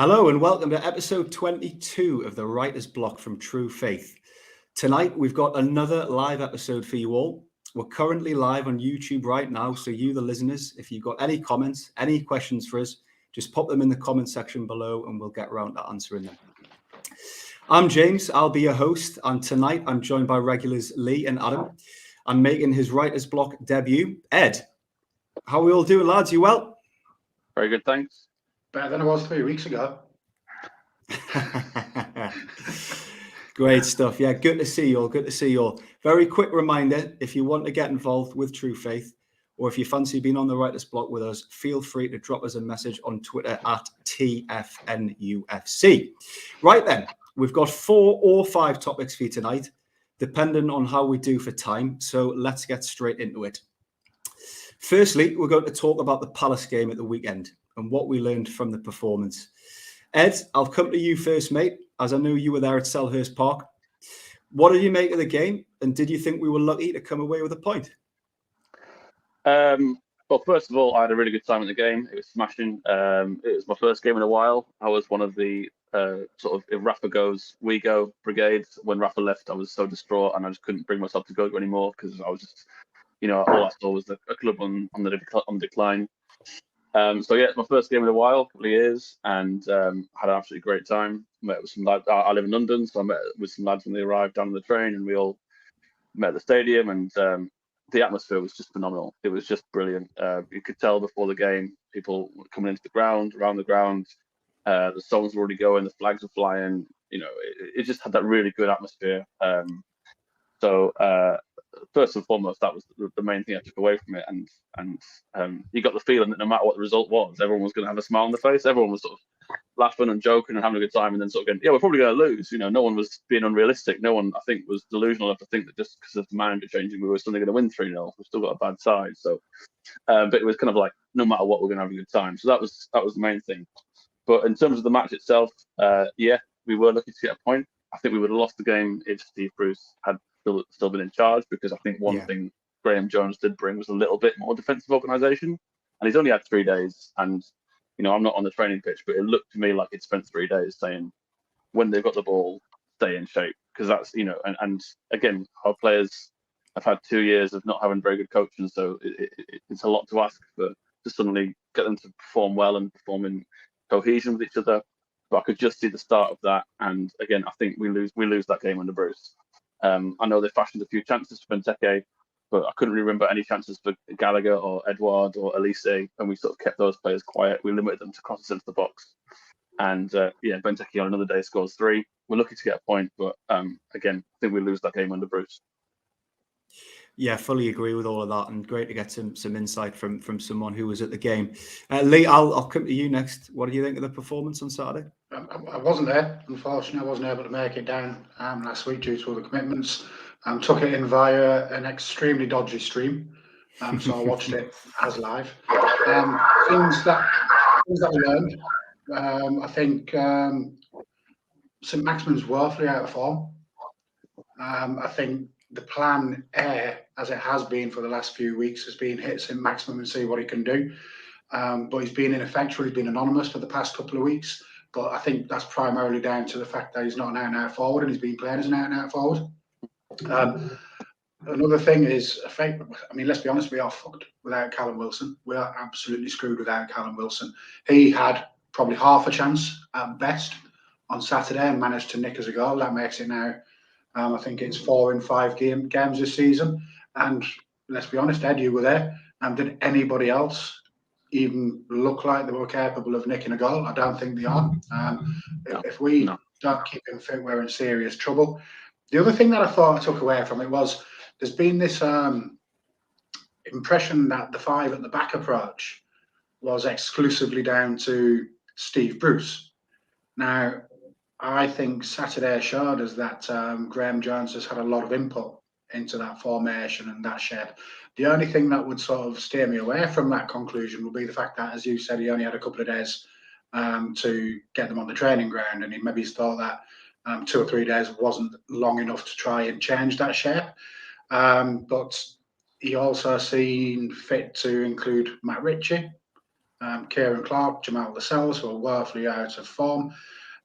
Hello and welcome to episode 22 of the Writer's Block from True Faith. Tonight we've got another live episode for you all. We're currently live on YouTube right now, so you, the listeners, if you've got any comments, any questions for us, just pop them in the comment section below and we'll get around to answering them. I'm James, I'll be your host, and tonight I'm joined by regulars Lee and Adam. I'm making his Writer's Block debut, Ed. How are we all doing, lads? You well? Very good, thanks. Better than it was 3 weeks ago. Great stuff. Yeah, good to see you all. Good to see you all. Very quick reminder, if you want to get involved with True Faith, or if you fancy being on the Writer's Block with us, feel free to drop us a message on Twitter at TFNUFC. Right then, we've got 4 or 5 topics for you tonight, depending on how we do for time. So let's get straight into it. Firstly, we're going to talk about the Palace game at the weekend and what we learned from the performance. Ed, I'll come to you first, mate, as I know you were there at Selhurst Park. What did you make of the game, and did you think we were lucky to come away with a point? Well, first of all, I had a really good time in the game. It was smashing. It was my first game in a while. I was one of the sort of, if Rafa goes, we go brigade. When Rafa left, I was so distraught, and I just couldn't bring myself to go anymore because I was just, all I saw was a club on decline. So yeah, it's my first game in a while, a couple of years, and had an absolutely great time. Met with some lads. I live in London, so I met with some lads when they arrived down on the train, and we all met at the stadium. And the atmosphere was just phenomenal. It was just brilliant. You could tell before the game, people were coming into the ground, around the ground. The songs were already going, the flags were flying. It just had that really good atmosphere. So first and foremost, that was the main thing I took away from it, and you got the feeling that no matter what the result was, everyone was going to have a smile on their face. Everyone was sort of laughing and joking and having a good time, and then sort of going, "Yeah, we're probably going to lose." No one was being unrealistic. No one, I think, was delusional enough to think that just because of the manager changing, we were suddenly going to win 3-0. We've still got a bad side, so but it was kind of like no matter what, we're going to have a good time. So that was the main thing. But in terms of the match itself, yeah, we were lucky to get a point. I think we would have lost the game if Steve Bruce had still been in charge, because I think one thing Graham Jones did bring was a little bit more defensive organisation, and he's only had 3 days. And I'm not on the training pitch, but it looked to me like he'd spent 3 days saying when they've got the ball, stay in shape, because that's and again, our players have had 2 years of not having very good coaching, so it's a lot to ask to suddenly get them to perform well and perform in cohesion with each other. But I could just see the start of that, and again, I think we lose that game under Bruce. I know they fashioned a few chances for Benteke, but I couldn't really remember any chances for Gallagher or Edouard or Elise, and we sort of kept those players quiet. We limited them to crosses into the box. And Benteke on another day scores 3. We're lucky to get a point, but again, I think we lose that game under Bruce. Yeah, fully agree with all of that, and great to get some insight from someone who was at the game. Lee, I'll come to you next. What do you think of the performance on Saturday? I wasn't there, unfortunately. I wasn't able to make it down last week due to other commitments. Took it in via an extremely dodgy stream, so I watched it as live. Things that we learned. I think St Maximin's woefully out of form. I think the plan A, as it has been for the last few weeks, has been hit St Maximin and see what he can do. But he's been ineffectual. He's been anonymous for the past couple of weeks. But I think that's primarily down to the fact that he's not an out-and-out forward, and he's been playing as an out-and-out forward. Another thing is, let's be honest, we are fucked without Callum Wilson. We are absolutely screwed without Callum Wilson. He had probably half a chance at best on Saturday and managed to nick us a goal. That makes it now, I think it's 4 in 5 games this season. And let's be honest, Ed, you were there. Did anybody else even look like they were capable of nicking a goal? I don't think they are. If we don't keep him fit, we're in serious trouble. The other thing that I thought I took away from it was there's been this impression that the 5 at the back approach was exclusively down to Steve Bruce. Now, I think Saturday showed us that Graham Jones has had a lot of input into that formation and that shape. The only thing that would sort of steer me away from that conclusion would be the fact that, as you said, he only had a couple of days to get them on the training ground, and he maybe thought that 2 or 3 days wasn't long enough to try and change that shape. But he also seen fit to include Matt Ritchie. Kieran Clark, Jamal Lascelles, who are woefully out of form.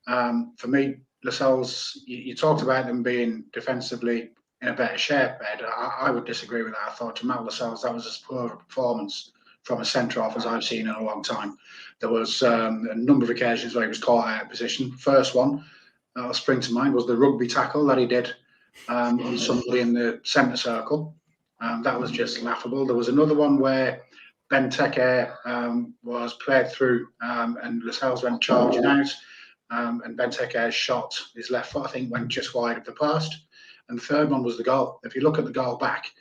For me, Lascelles, you talked about them being defensively in a better shape, Ed. I would disagree with that. I thought Jamal Lascelles, that was as poor a performance from a centre-half as I've seen in a long time. There was a number of occasions where he was caught out of position. First one that'll spring to mind was the rugby tackle that he did on somebody in the centre circle. That was just laughable. There was another one where Benteke was played through and Lascelles went charging out, and Benteke's shot, his left foot, I think, went just wide of the post. And the third one was the goal. If you look at the goal back,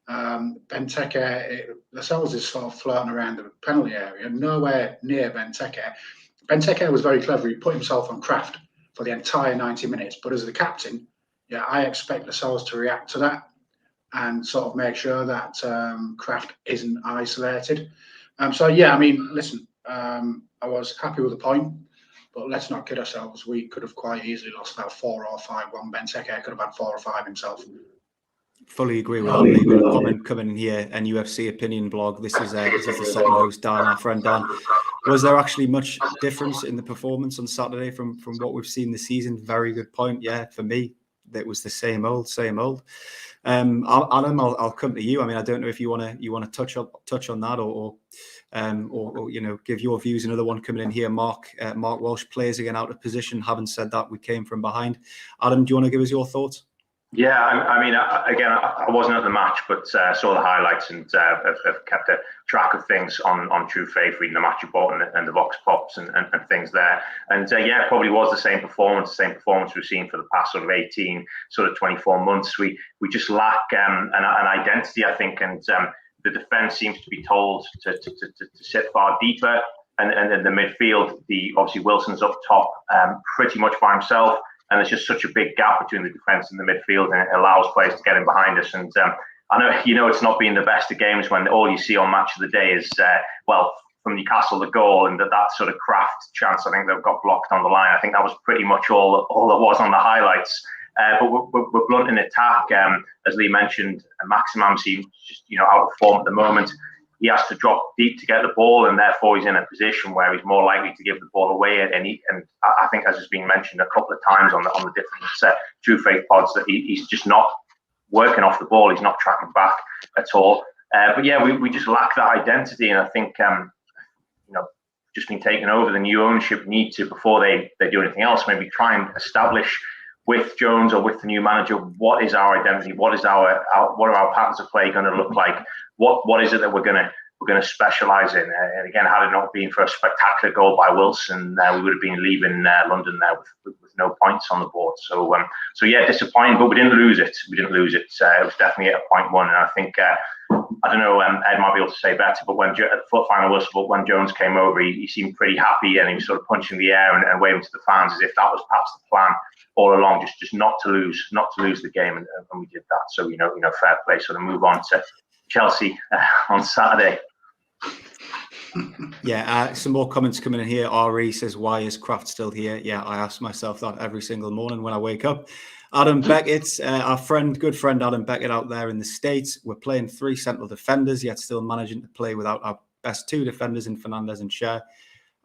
Benteke, Lascelles is sort of floating around the penalty area, nowhere near Benteke. Benteke was very clever. He put himself on craft for the entire 90 minutes. But as the captain, yeah, I expect Lascelles to react to that and sort of make sure that Craft isn't isolated. So, yeah, I mean, listen, I was happy with the point, but let's not kid ourselves. We could have quite easily lost that 4 or 5-1. Benteke could have had 4 or 5 himself. Fully agree with that. We've got a comment coming in here, NUFC Opinion Blog. This is the second host, Dan, our friend Dan. Was there actually much difference in the performance on Saturday from what we've seen this season? Very good point. Yeah, for me, it was the same old. Adam, I'll come to you. I mean, I don't know if you want to touch on that or give your views. Another one coming in here, Mark Walsh, players again out of position. Having said that, we came from behind. Adam, do you want to give us your thoughts? Yeah, I mean, again, I wasn't at the match, but saw the highlights and have kept a track of things on True Faith, reading the match report and the Vox Pops and things there. And yeah, probably was the same performance we've seen for the past sort of 18, sort of 24 months. We just lack an identity, I think, and the defence seems to be told to sit far deeper. And in the midfield, obviously Wilson's up top pretty much by himself. And there's just such a big gap between the defence and the midfield, and it allows players to get in behind us. And I know, it's not been the best of games when all you see on Match of the Day is, from Newcastle, the goal and that sort of Craft chance, I think they've got blocked on the line. I think that was pretty much all there was on the highlights. But we're blunt in attack. As Lee mentioned, Maximum seems just, out of form at the moment. He has to drop deep to get the ball, and therefore he's in a position where he's more likely to give the ball away. And I think, as has been mentioned a couple of times on the different True Faith pods, that he's just not working off the ball. He's not tracking back at all. But yeah, we just lack that identity, and I think just been taken over. The new ownership need to, before they do anything else, maybe try and establish with Jones or with the new manager, what is our identity? What are our patterns of play going to look like? What is it that we're going to specialise in? And again, had it not been for a spectacular goal by Wilson, we would have been leaving London there with no points on the board. So yeah, disappointing, but we didn't lose it. It was definitely at a 0.1, and I think I don't know. Ed might be able to say better, but when at the foot final whistle, when Jones came over, he seemed pretty happy, and he was sort of punching the air and waving to the fans as if that was perhaps the plan all along, just not to lose the game, and we did that. So fair play. Sort of move on to Chelsea on Saturday. Yeah, some more comments coming in here. Ari says, "Why is Craft still here?" Yeah, I ask myself that every single morning when I wake up. Adam Beckett, our good friend Adam Beckett out there in the States. We're playing 3 central defenders, yet still managing to play without our best 2 defenders in Fernandes and Schär.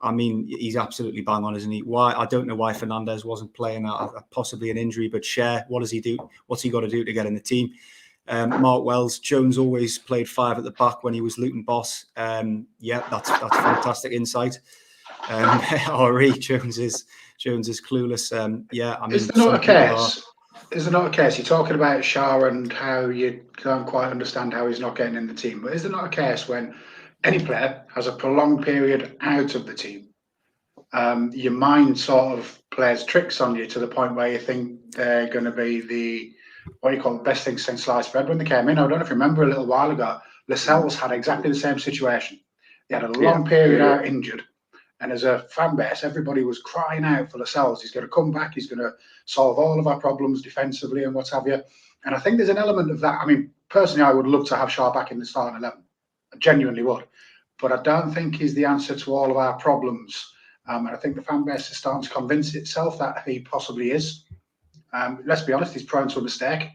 I mean, he's absolutely bang on, isn't he? Why? I don't know why Fernandes wasn't playing, possibly an injury, but Schär, what does he do? What's he got to do to get in the team? Mark Wells, Jones always played 5 at the back when he was Luton boss. Yeah, that's fantastic insight. Ari, Jones is clueless. Yeah, I mean, is there not a case? Is there not a case? You're talking about Schär and how you can't quite understand how he's not getting in the team. But is there not a case when any player has a prolonged period out of the team, your mind sort of plays tricks on you to the point where you think they're going to be the best thing since sliced bread when they came in? I don't know if you remember a little while ago, Lascelles had exactly the same situation. He had a long period out injured. And as a fan base, everybody was crying out for Lascelles. He's going to come back. He's going to solve all of our problems defensively and what have you. And I think there's an element of that. I mean, personally, I would love to have Schär back in the starting 11. I genuinely would. But I don't think he's the answer to all of our problems. And I think the fan base is starting to convince itself that he possibly is. Let's be honest, he's prone to a mistake.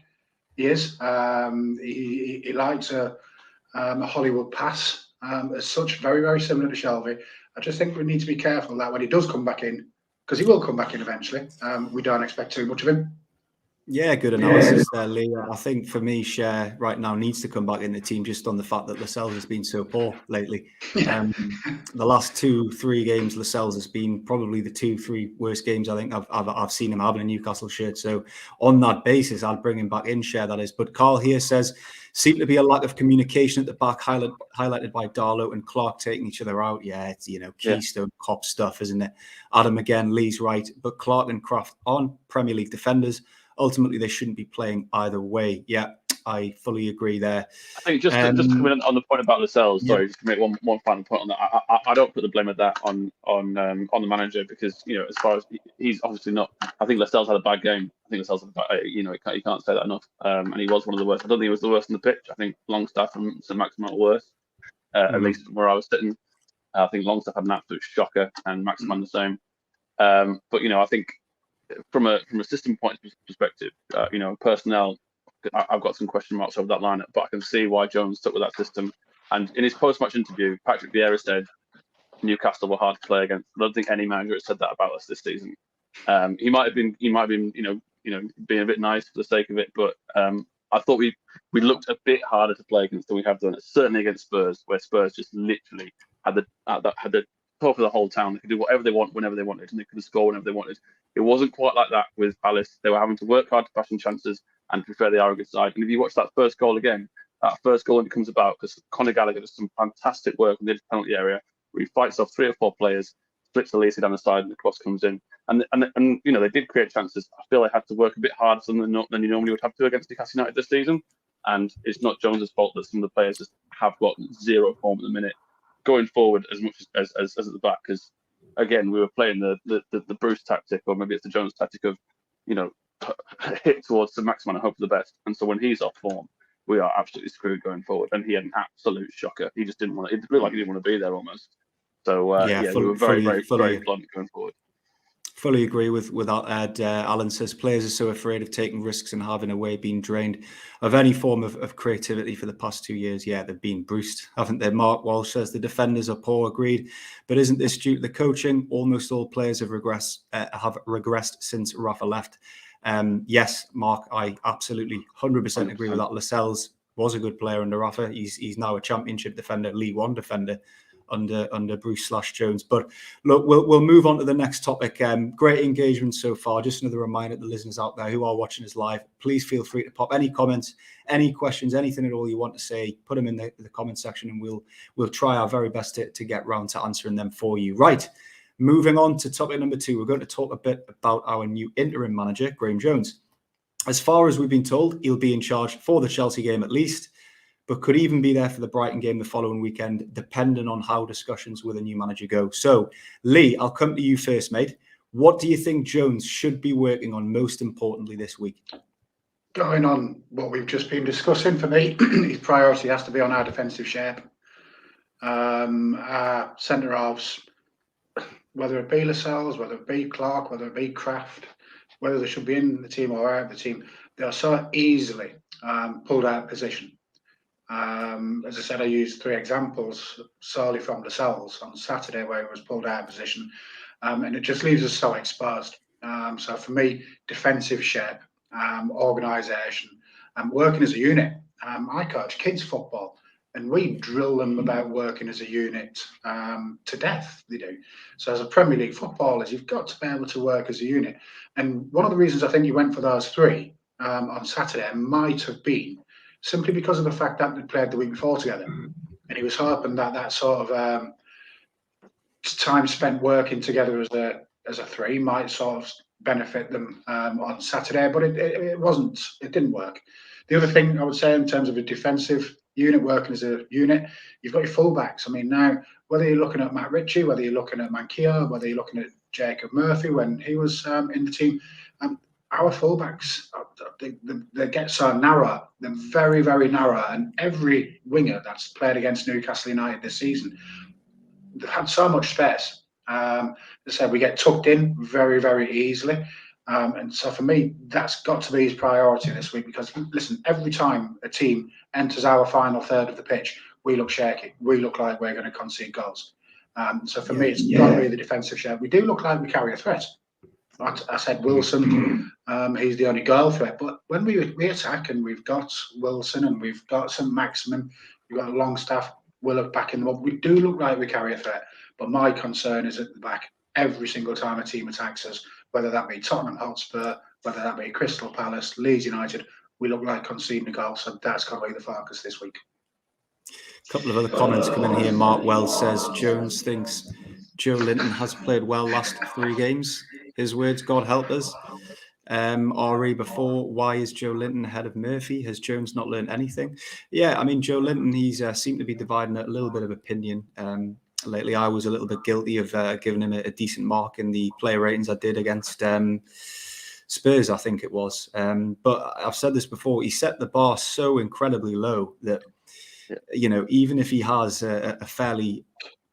He is. He likes a Hollywood pass. as such, very, very similar to Shelvey. I just think we need to be careful that when he does come back in, because he will come back in eventually, we don't expect too much of him. Yeah, good analysis there, Lee. I think for me, Cher right now needs to come back in the team just on the fact that Lascelles has been so poor lately. The last 2-3 games, Lascelles has been probably the 2-3 worst games I think I've seen him have in a Newcastle shirt. So on that basis, I'd bring him back in, Cher, that is. But Carl here says, seemed to be a lack of communication at the back, highlighted by Darlow and Clark taking each other out. Yeah, it's, Keystone cop stuff, isn't it? Adam again, Lee's right. But Clark and Kraft aren't Premier League defenders. Ultimately, they shouldn't be playing either way. Yeah, I fully agree there. I think just to come in on the point about Lascelles, sorry, just to make one final point on that. I don't put the blame of that on the manager because as far as he's obviously not. I think Lascelles had a bad game. I think Lascelles had a bad, you can't say that enough. And he was one of the worst. I don't think he was the worst on the pitch. I think Longstaff and St Maximin were worse. At least where I was sitting. I think Longstaff had an absolute shocker and Maximin the same. But I think. From a system point perspective, personnel, I've got some question marks over that lineup, but I can see why Jones stuck with that system. And in his post-match interview, Patrick Vieira said Newcastle were hard to play against. I don't think any manager has said that about us this season. He might have been, being a bit nice for the sake of it, but I thought we looked a bit harder to play against than we have done. Certainly against Spurs, where Spurs just literally had the top of the whole town. They could do whatever they want whenever they wanted, and they could score whenever they wanted. It wasn't quite like that with Palace. They were having to work hard to fashion chances, and to be fair, they are a good side. And if you watch that first goal again, that first goal when it comes about, because Conor Gallagher does some fantastic work in the penalty area, where he fights off 3 or 4 players, splits Elise down the side, and the cross comes in. And they did create chances. I feel they had to work a bit harder than you normally would have to against Newcastle United this season. And it's not Jones's fault that some of the players just have got zero form at the minute. Going forward as much as at the back, because again we were playing the Bruce tactic, or maybe it's the Jones tactic of hit towards the maximum and hope for the best. And so when he's off form, we are absolutely screwed going forward. And he had an absolute shocker. He just didn't want to. It looked like he didn't want to be there almost. So we were very blunt going forward. Fully agree with that, Ed. Alan says players are so afraid of taking risks and having away being drained of any form of creativity for the past 2 years. Yeah, they've been bruised, haven't they? Mark Walsh says the defenders are poor. Agreed, but isn't this due to the coaching? Almost all players have regressed since Rafa left. Yes, Mark, I absolutely 100% agree with that. Lascelles was a good player under Rafa. He's now a Championship defender, League One defender under Bruce/Jones. But look, we'll move on to the next topic. Great engagement so far. Just another reminder to the listeners out there who are watching us live, please feel free to pop any comments, any questions, anything at all you want to say, put them in the comment section, and we'll try our very best to get round to answering them for you. Right, moving on to topic number 2, we're going to talk a bit about our new interim manager, Graeme Jones. As far as we've been told, he'll be in charge for the Chelsea game at least, but could even be there for the Brighton game the following weekend, depending on how discussions with a new manager go. So, Lee, I'll come to you first, mate. What do you think Jones should be working on most importantly this week? Going on what we've just been discussing, for me, his priority has to be on our defensive shape. Our centre-halves, whether it be Lascelles, whether it be Clark, whether it be Kraft, whether they should be in the team or out of the team, they are so easily pulled out of position. As I said, I used 3 examples solely from Lascelles on Saturday where he was pulled out of position, and it just leaves us so exposed. So for me, defensive shape, organisation, working as a unit. I coach kids football, and we drill them about working as a unit to death. They do. So as a Premier League footballer, you've got to be able to work as a unit. And one of the reasons I think you went for those 3 on Saturday might have been simply because of the fact that they played the week before together. And he was hoping that sort of time spent working together as a 3 might sort of benefit them on Saturday, but it wasn't. It didn't work. The other thing I would say in terms of a defensive unit, working as a unit, you've got your fullbacks. I mean, now, whether you're looking at Matt Ritchie, whether you're looking at Manquillo, whether you're looking at Jacob Murphy when he was in the team, our fullbacks, they get so narrow. They're very, very narrow. And every winger that's played against Newcastle United this season, they've had so much space. As I said, we get tucked in very, very easily. And so for me, that's got to be his priority this week because, listen, every time a team enters our final third of the pitch, we look shaky. We look like we're going to concede goals. So for me, it's got to be the defensive share. We do look like we carry a threat. I said Wilson, he's the only goal threat. But when we attack and we've got Wilson and we've got some Maximin, we've got Longstaff, Willock backing them up, we do look like we carry a threat. But my concern is at the back. Every single time a team attacks us, whether that be Tottenham Hotspur, whether that be Crystal Palace, Leeds United, we look like conceding a goal. So that's got to be the focus this week. A couple of other comments come in here. Mark Wells says Jones thinks Joe Linton has played well last 3 games. His words, God help us. Ari before, why is Joe Linton ahead of Murphy? Has Jones not learned anything? Yeah, I mean, Joe Linton, he's seemed to be dividing a little bit of opinion. Lately, I was a little bit guilty of giving him a decent mark in the player ratings I did against Spurs, I think it was. But I've said this before, he set the bar so incredibly low that, you know, even if he has a fairly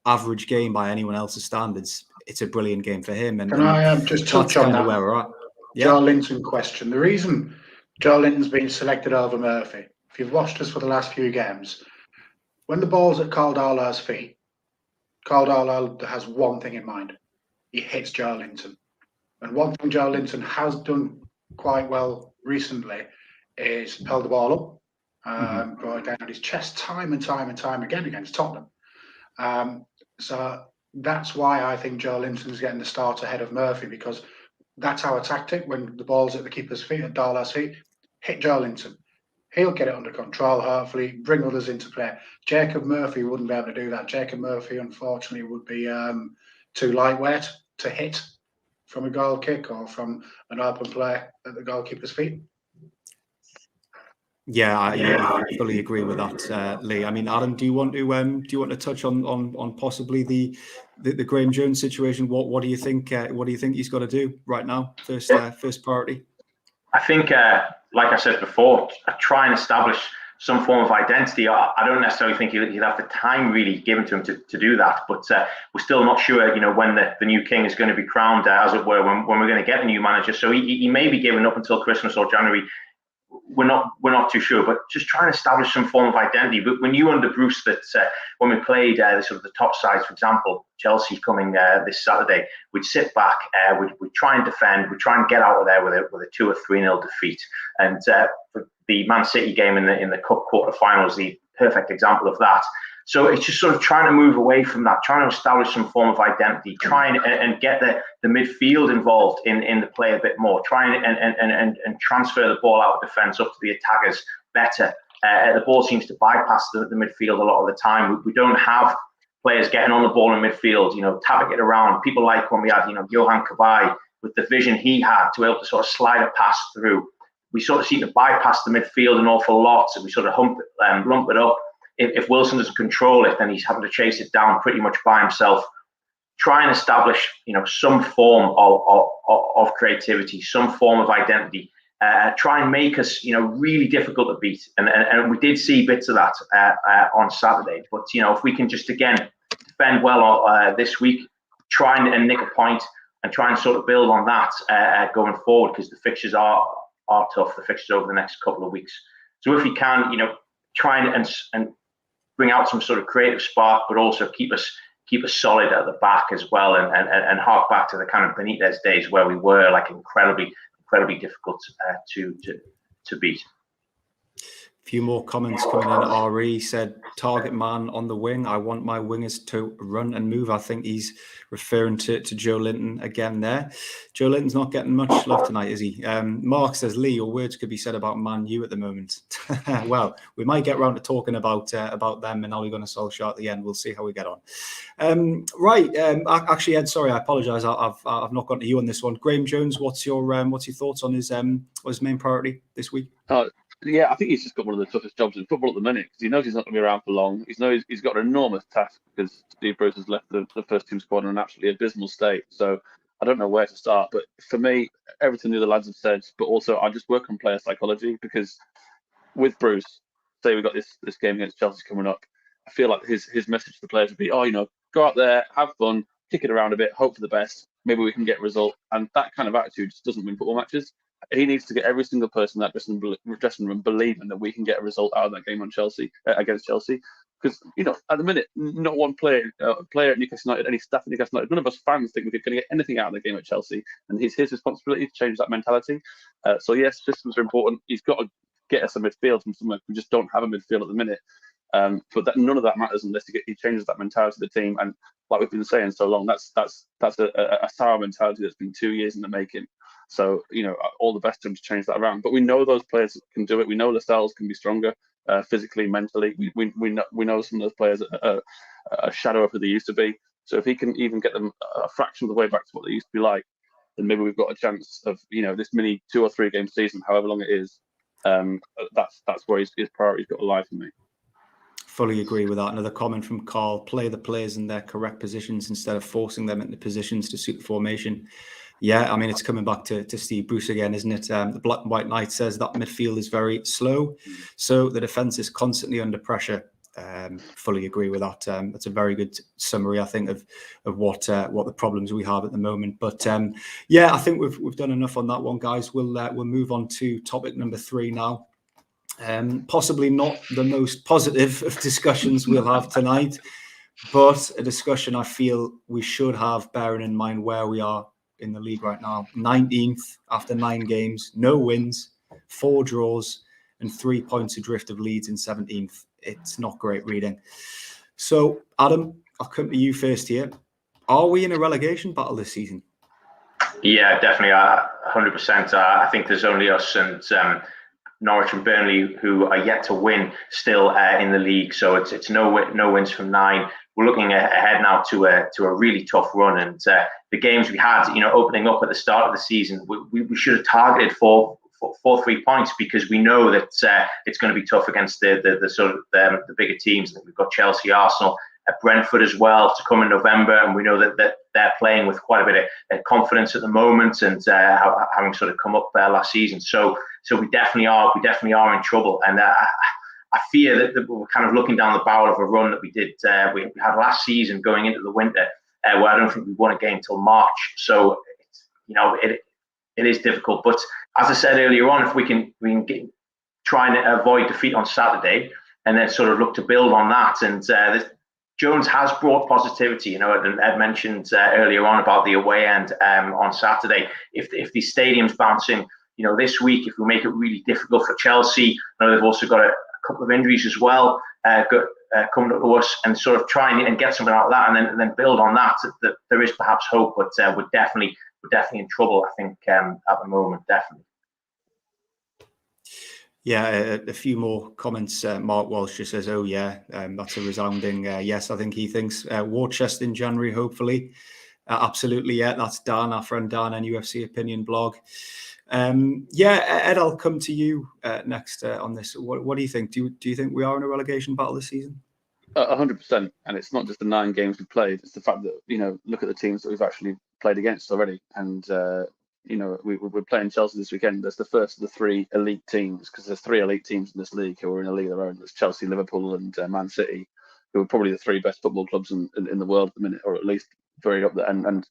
average game by anyone else's standards, it's a brilliant game for him. And can I just touch on that? Where we're at. Yeah. Joe Linton question. The reason Joe Linton's been selected over Murphy, if you've watched us for the last few games, when the ball's at Caldala's feet, Caldala has one thing in mind. He hits Joe Linton. And one thing Joe Linton has done quite well recently is held the ball up, brought it down his chest time and time again against Tottenham. So that's why I think Joe Linton's getting the start ahead of Murphy, because that's our tactic. When the ball's at the keeper's feet, at Darla's feet, hit Joe Linton. He'll get it under control, hopefully, bring others into play. Jacob Murphy wouldn't be able to do that. Jacob Murphy, unfortunately, would be too lightweight to hit from a goal kick or from an open play at the goalkeeper's feet. Yeah, I fully agree with that, Lee. I mean, Adam, do you want to touch on possibly the Graham Jones situation? What do you think? What do you think he's got to do right now? First priority. I think, like I said before, try and establish some form of identity. I don't necessarily think he'll have the time really given to him to do that, but we're still not sure, you know, when the new king is going to be crowned, as it were, when we're going to get the new manager. So he may be given up until Christmas or January. We're not too sure, but just trying to establish some form of identity. But when you under Bruce, that when we played the top sides, for example, Chelsea coming this Saturday, we'd sit back, we'd try and defend, we'd try and get out of there with a 2 or 3-0 defeat. And the Man City game in the cup quarterfinals, the perfect example of that. So it's just sort of trying to move away from that, trying to establish some form of identity, trying and get the midfield involved in the play a bit more, trying and transfer the ball out of defence up to the attackers better. The ball seems to bypass the midfield a lot of the time. We don't have players getting on the ball in midfield, you know, tapping it around. People like when we had, you know, Johan Cabaye with the vision he had to be able to sort of slide a pass through. We sort of seem to bypass the midfield an awful lot, so we sort of lump it up. If Wilson doesn't control it, then he's having to chase it down pretty much by himself. Try and establish, you know, some form of creativity, some form of identity. Try and make us, you know, really difficult to beat. And we did see bits of that on Saturday. But, you know, if we can just, again, defend well this week, try and nick a point and try and sort of build on that going forward, because the fixtures are tough, the fixtures over the next couple of weeks. So if we can, you know, try and bring out some sort of creative spark, but also keep us solid at the back as well, and hark back to the kind of Benitez days where we were like incredibly difficult to beat. A few more comments coming in. Ari said, target man on the wing. I want my wingers to run and move. I think he's referring to Joe Linton again there. Joe Linton's not getting much love tonight, is he? Mark says, Lee, your words could be said about Man U at the moment. Well, we might get around to talking about them and Ole Gunnar Solskjaer at the end. We'll see how we get on. Actually, Ed, sorry, I apologise. I've not gotten to you on this one. Graham Jones, what's your thoughts on his main priority this week? Yeah, I think he's just got one of the toughest jobs in football at the minute, because he knows he's not going to be around for long. He knows he's got an enormous task because Steve Bruce has left the first team squad in an absolutely abysmal state. So I don't know where to start. But for me, everything the other lads have said, but also I just work on player psychology, because with Bruce, say we've got this game against Chelsea coming up, I feel like his message to the players would be, oh, you know, go out there, have fun, kick it around a bit, hope for the best. Maybe we can get a result. And that kind of attitude just doesn't win football matches. He needs to get every single person in that dressing room believing that we can get a result out of that game on Chelsea against Chelsea. Because at the minute, not one player at Newcastle United, any staff at Newcastle United, none of us fans think we're going to get anything out of the game at Chelsea, and it's his responsibility to change that mentality. So yes, systems are important. He's got to get us a midfield from somewhere. We just don't have a midfield at the minute. But none of that matters unless he changes that mentality of the team. And like we've been saying so long, that's a sour mentality that's been 2 years in the making. So all the best to him to change that around. But we know those players can do it. We know Lascelles can be stronger. Physically, mentally, we know some of those players are a shadow of who they used to be. So if he can even get them a fraction of the way back to what they used to be like, then maybe we've got a chance of this mini 2 or 3 game season, however long it is. That's where his priority's got to lie for me. Fully agree with that. Another comment from Carl: play the players in their correct positions instead of forcing them into positions to suit the formation. Yeah, I mean, it's coming back to Steve Bruce again, isn't it? The Black and White Knight says that midfield is very slow, so the defence is constantly under pressure. Fully agree with that. That's a very good summary, I think, of what the problems we have at the moment. But yeah, I think we've done enough on that one, guys. We'll move on to topic number 3 now. Possibly not the most positive of discussions we'll have tonight, but a discussion I feel we should have, bearing in mind where we are in the league right now. 19th after 9 games, no wins, 4 draws, and 3 points adrift of Leeds in 17th. It's not great reading. So, Adam, I'll come to you first here. Are we in a relegation battle this season? Yeah, definitely. 100%. I think there's only us and Norwich and Burnley who are yet to win still in the league. So it's no wins from 9. We're looking ahead now to a really tough run, and the games we had, opening up at the start of the season, we should have targeted for 3 points, because we know that it's going to be tough against the sort of the bigger teams. We've got Chelsea, Arsenal, Brentford as well to come in November, and we know that they're playing with quite a bit of confidence at the moment, and having sort of come up there last season. So we definitely are in trouble, and I fear that we're kind of looking down the barrel of a run that we did we had last season going into the winter, where I don't think we won a game until March. So it is difficult. But as I said earlier on, if we can try and avoid defeat on Saturday, and then sort of look to build on that. And Jones has brought positivity. And Ed mentioned earlier on about the away end on Saturday. If the stadium's bouncing, this week, if we make it really difficult for Chelsea, I know they've also got a couple of injuries as well coming up to us, and sort of try and get something out of that, and then build on that. That there is perhaps hope, but we're definitely in trouble, I think, at the moment, definitely. Yeah, a few more comments. Mark Walsh just says, oh yeah, that's a resounding yes. I think he thinks Worcester in January, hopefully. Absolutely, yeah. That's Dan, our friend Dan, NUFC Opinion blog. Yeah, Ed, I'll come to you next on this. What do you think? Do you think we are in a relegation battle this season? 100%, and it's not just the 9 games we played. It's the fact that look at the teams that we've actually played against already, and we're playing Chelsea this weekend. That's the first of the 3 elite teams, because there's 3 elite teams in this league who are in a league of their own. There's Chelsea, Liverpool, and Man City, who are probably the 3 best football clubs in the world at the minute, or at least very up there. And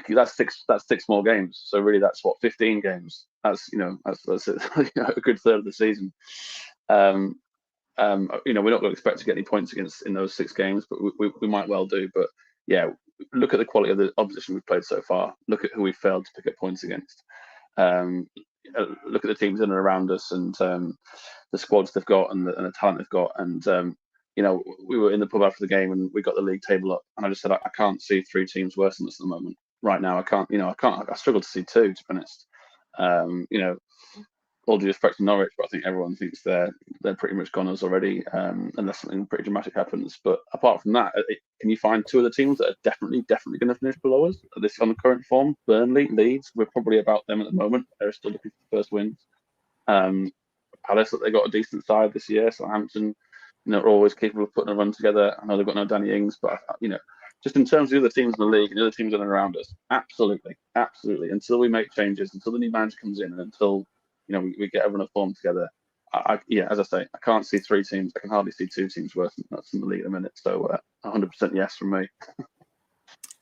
that's 6 more games. So really, that's 15 games. That's that's a good third of the season. We're not going to expect to get any points in those 6 games, but we might well do. But yeah, look at the quality of the opposition we've played so far. Look at who we failed to pick up points against. Look at the teams in and around us, and the squads they've got, and the talent they've got. And we were in the pub after the game, and we got the league table up, and I just said, I can't see 3 teams worse than us at the moment. Right now, I can't. I struggle to see 2, to be honest. All due respect to Norwich, but I think everyone thinks they're pretty much gone us already, unless something pretty dramatic happens. But apart from that, can you find 2 of the teams that are definitely going to finish below us? Are this on the current form? Burnley, Leeds, we're probably about them at the moment. They're still looking for the first wins. Palace, that they got a decent side this year. Southampton, are always capable of putting a run together. I know they've got no Danny Ings, but just in terms of the other teams in the league and the other teams that are around us, absolutely. Until we make changes, until the new manager comes in, and until we get everyone a form together. As I say, I can't see 3 teams. I can hardly see 2 teams worse than that's in the league at the minute. So 100% yes from me.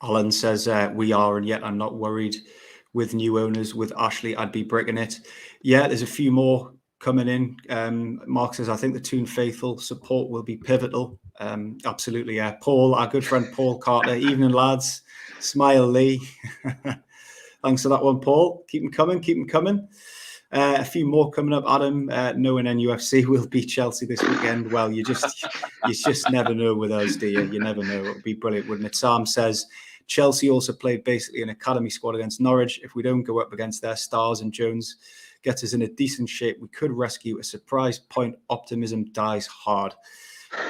Alan says we are, and yet I'm not worried. With new owners, with Ashley, I'd be bricking it. Yeah, there's a few more coming in. Mark says, I think the Toon faithful support will be pivotal. Absolutely, yeah. Paul, our good friend Paul Carter. Evening, lads. Smile, Lee. Thanks for that one, Paul. Keep them coming. Keep them coming. A few more coming up. Adam, knowing NUFC will beat Chelsea this weekend. Well, you just never know with us, do you? You never know. It would be brilliant, wouldn't it? Sam says, Chelsea also played basically an academy squad against Norwich. If we don't go up against their stars and Jones gets us in a decent shape, we could rescue a surprise point. Optimism dies hard.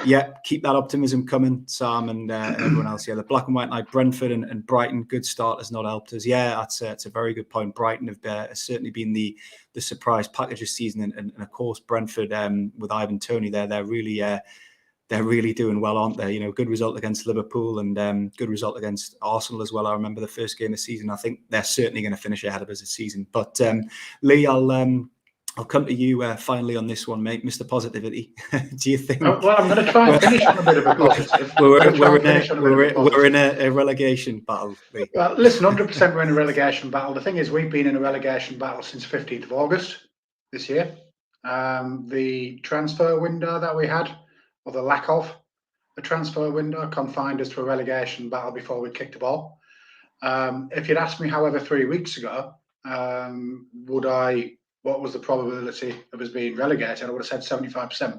Yeah, keep that optimism coming, Sam, and everyone else. Yeah, the black and white night, Brentford and Brighton, good start has not helped us. Yeah, that's a very good point. Brighton have certainly been the surprise package this season, and of course Brentford with Ivan Toney there, they're really doing well, aren't they? You know, good result against Liverpool and good result against Arsenal as well. I remember the first game of the season. I think they're certainly going to finish ahead of us this season. But Lee, I'll come to you finally on this one, mate. Mr. Positivity. Do you think? Well, I'm going to try and finish on a bit of a positive. We're in a relegation battle, Lee. Well, listen, 100% we're in a relegation battle. The thing is, we've been in a relegation battle since 15th of August this year. The transfer window that we had, or the lack of a transfer window, confined us to a relegation battle before we kicked the ball. If you'd asked me, however, 3 weeks ago, what was the probability of us being relegated, I would have said 75%.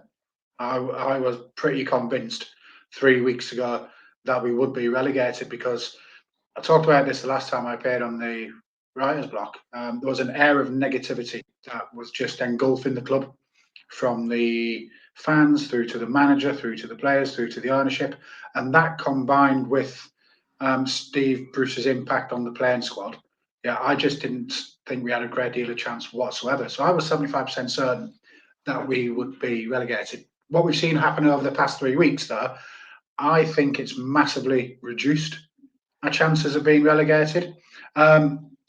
I was pretty convinced 3 weeks ago that we would be relegated, because I talked about this the last time I appeared on the writer's block. There was an air of negativity that was just engulfing the club, from the fans through to the manager, through to the players, through to the ownership. And that combined with Steve Bruce's impact on the playing squad, yeah, I just didn't think we had a great deal of chance whatsoever. So I was 75% certain that we would be relegated. What we've seen happen over the past 3 weeks, though, I think it's massively reduced our chances of being relegated.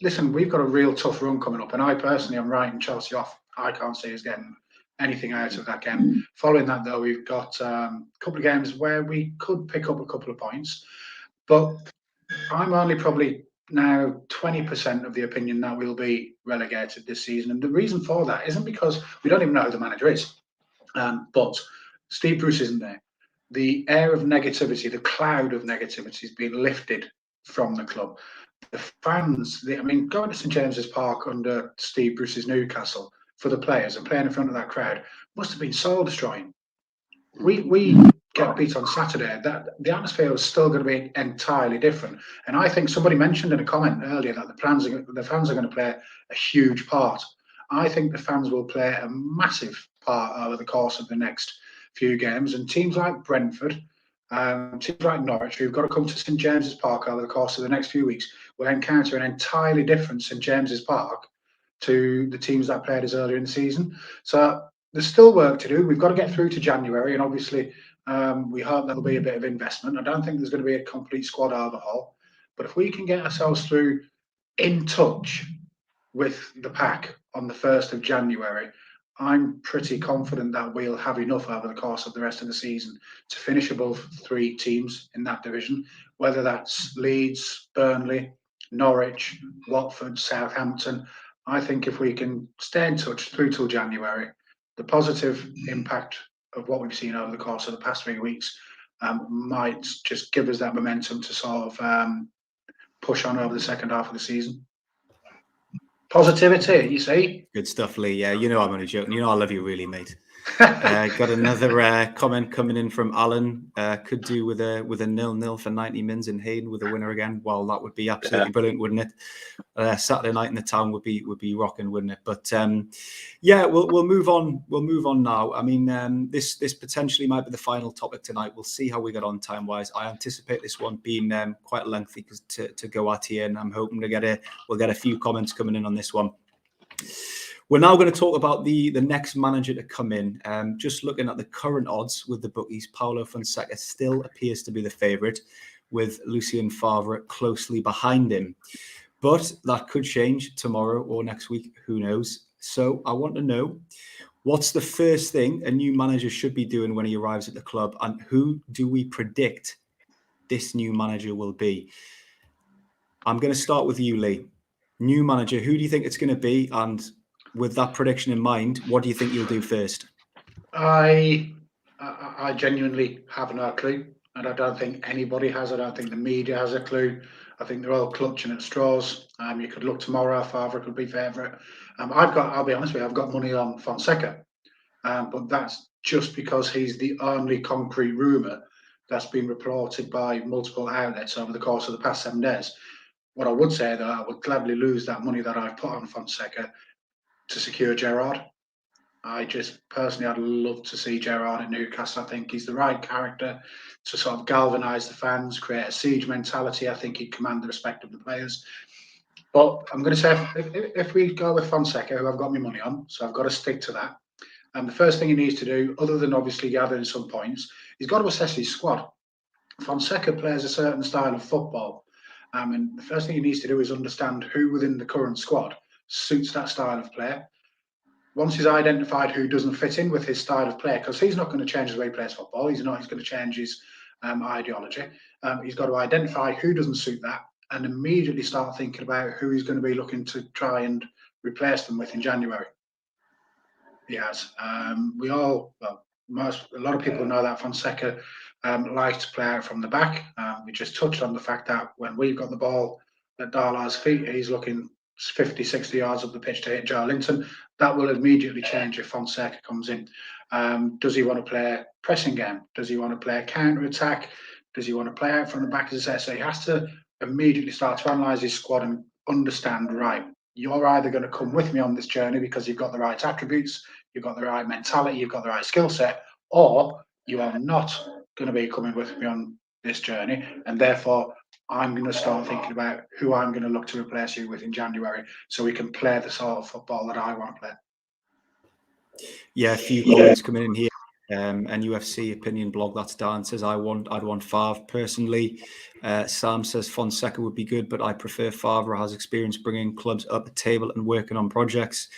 Listen, we've got a real tough run coming up, and I personally am writing Chelsea off. I can't see us getting anything out of that game. Following that, though, we've got a couple of games where we could pick up a couple of points, but I'm only probably now 20% of the opinion that we'll be relegated this season. And the reason for that isn't because we don't even know who the manager is, but Steve Bruce isn't there. The air of negativity, the cloud of negativity is being lifted from the club. The fans, going to St James's Park under Steve Bruce's Newcastle for the players and playing in front of that crowd must have been soul destroying. We get beat on Saturday. That the atmosphere was still going to be entirely different. And I think somebody mentioned in a comment earlier that the fans are going to play a huge part. I think the fans will play a massive part over the course of the next few games. And teams like Brentford, teams like Norwich, who've got to come to St James's Park over the course of the next few weeks, will encounter an entirely different St James's Park to the teams that played us earlier in the season. So there's still work to do. We've got to get through to January, and obviously we hope there'll be a bit of investment. I don't think there's going to be a complete squad overhaul, but if we can get ourselves through in touch with the pack on the 1st of January, I'm pretty confident that we'll have enough over the course of the rest of the season to finish above 3 teams in that division, whether that's Leeds, Burnley, Norwich, Watford, Southampton. I think if we can stay in touch through till January, the positive impact of what we've seen over the course of the past 3 weeks might just give us that momentum to sort of push on over the second half of the season. Positivity, you see. Good stuff, Lee. Yeah, you know I'm only joking. You know I love you really, mate. Got another comment coming in from Alan. Could do with a 0-0 for 90 mins in Hayden with a winner again. Well, that would be absolutely brilliant, wouldn't it? Saturday night in the town would be rocking, wouldn't it? But yeah, we'll move on. We'll move on now. I mean, this potentially might be the final topic tonight. We'll see how we get on time wise. I anticipate this one being quite lengthy to go at here, and I'm hoping we'll get a few comments coming in on this one. We're now going to talk about the next manager to come in. Just looking at the current odds with the bookies, Paulo Fonseca still appears to be the favourite, with Lucien Favre closely behind him. But that could change tomorrow or next week, who knows? So I want to know, what's the first thing a new manager should be doing when he arrives at the club, and who do we predict this new manager will be? I'm going to start with you, Lee. New manager, who do you think it's going to be, and with that prediction in mind, what do you think you'll do first? I genuinely have no clue, and I don't think anybody has. I don't think the media has a clue. I think they're all clutching at straws. You could look tomorrow. Favre could be favourite. I'll be honest with you, I've got money on Fonseca, but that's just because he's the only concrete rumour that's been reported by multiple outlets over the course of the past 7 days. What I would say, though, I would gladly lose that money that I've put on Fonseca to secure Gerrard. I just personally, I'd love to see Gerrard at Newcastle. I think he's the right character to sort of galvanise the fans, create a siege mentality. I think he'd command the respect of the players. But I'm going to say, if we go with Fonseca, who I've got my money on, so I've got to stick to that. And the first thing he needs to do, other than obviously gathering some points, he's got to assess his squad. Fonseca plays a certain style of football. And the first thing he needs to do is understand who within the current squad suits that style of play. Once he's identified who doesn't fit in with his style of play, because he's not going to change the way he plays football, he's going to change his ideology. He's got to identify who doesn't suit that and immediately start thinking about who he's going to be looking to try and replace them with in January. He has. A lot of people know that Fonseca likes to play out from the back. We just touched on the fact that when we've got the ball at Darlar's feet, he's looking 50, 60 yards up the pitch to hit Joe Linton. That will immediately change if Fonseca comes in. Does he want to play a pressing game? Does he want to play a counter-attack? Does he want to play out from the back, as I say? So he has to immediately start to analyse his squad and understand, right, you're either going to come with me on this journey because you've got the right attributes, you've got the right mentality, you've got the right skill set, or you are not going to be coming with me on this journey, and therefore I'm going to start thinking about who I'm going to look to replace you with in January so we can play the sort of football that I want to play. Yeah, a few comments coming in here. NUFC opinion blog, that's Dan, says I'd want Favre personally. Sam says Fonseca would be good, but I prefer Favre, has experience bringing clubs up the table and working on projects.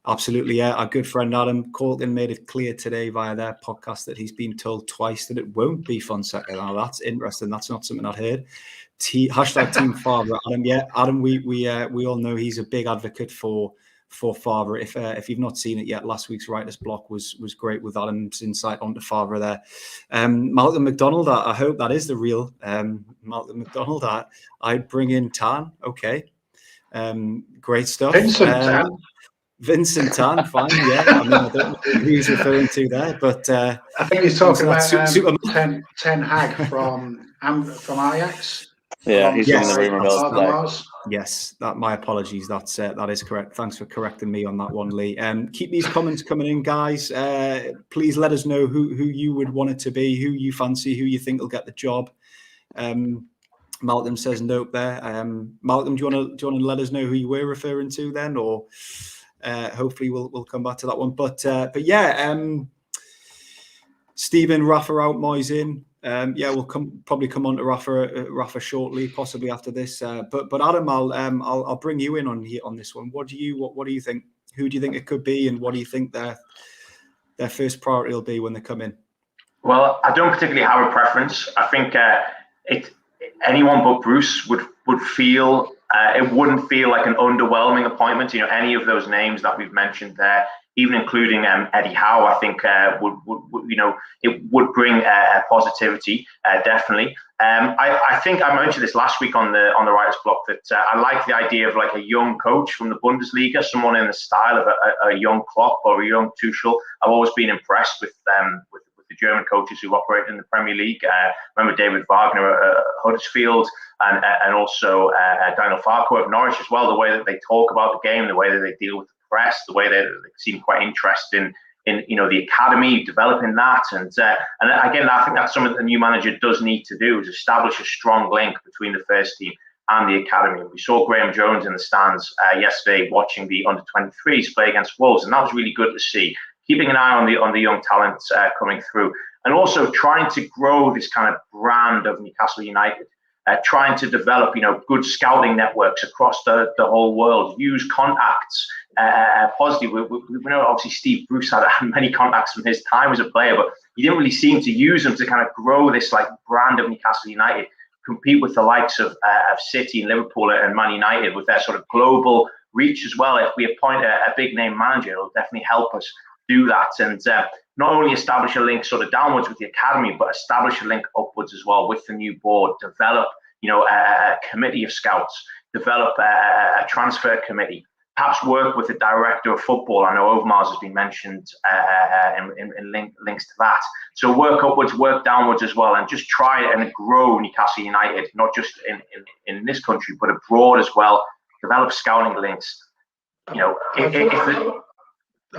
Absolutely, yeah. Our good friend Adam Colton made it clear today via their podcast that he's been told twice that it won't be Fonseca. Now that's interesting. That's not something I'd heard. Hashtag Team Favre. Adam, yeah, Adam. We all know he's a big advocate for Favre. If you've not seen it yet, last week's Writer's Block was great with Adam's insight onto Favre there. Malcolm McDonald, I hope that is the real Malcolm McDonald. I'd bring in Tan. Okay, great stuff. Vincent Tan, fine, yeah. I mean, I don't know who he's referring to there, but I think he's talking about Ten Hag from Ajax. Yeah, he's in the rumour mill today. Yes, my apologies. That is correct. Thanks for correcting me on that one, Lee. Keep these comments coming in, guys. Please let us know who you would want it to be, who you fancy, who you think will get the job. Malcolm says nope there. Malcolm, do you want to let us know who you were referring to then, or hopefully we'll come back to that one. But yeah, Stephen, Rafa out, Moyes in. Yeah, we'll probably come on to Rafa shortly, possibly after this. But Adam, I'll bring you in on this one. What do you think? Who do you think it could be, and what do you think their first priority will be when they come in? Well, I don't particularly have a preference. I think anyone but Bruce would feel it wouldn't feel like an underwhelming appointment. You know, any of those names that we've mentioned there, even including Eddie Howe, I think would it would bring positivity, definitely. I think I mentioned this last week on the Writer's Block that I like the idea of like a young coach from the Bundesliga, someone in the style of a young Klopp or a young Tuchel. I've always been impressed with the German coaches who operate in the Premier League. Remember David Wagner at Huddersfield, and also Daniel Farquhar of Norwich as well. The way that they talk about the game, the way that they deal with the press, the way they seem quite interested in the academy, developing that, and again, I think that's something that the new manager does need to do, is establish a strong link between the first team and the academy. We saw Graham Jones in the stands yesterday watching the under-23s play against Wolves, and that was really good to see. Keeping an eye on the young talent coming through, and also trying to grow this kind of brand of Newcastle United. Trying to develop, good scouting networks across the whole world. Use contacts positively. We know obviously Steve Bruce had many contacts from his time as a player, but he didn't really seem to use them to kind of grow this like brand of Newcastle United, compete with the likes of City and Liverpool and Man United with their sort of global reach as well. If we appoint a big name manager, it'll definitely help us do that, and not only establish a link sort of downwards with the academy, but establish a link upwards as well with the new board. Develop, a committee of scouts. Develop a transfer committee. Perhaps work with the director of football. I know Overmars has been mentioned in links to that. So work upwards, work downwards as well, and just try and grow Newcastle United, not just in this country, but abroad as well. Develop scouting links. I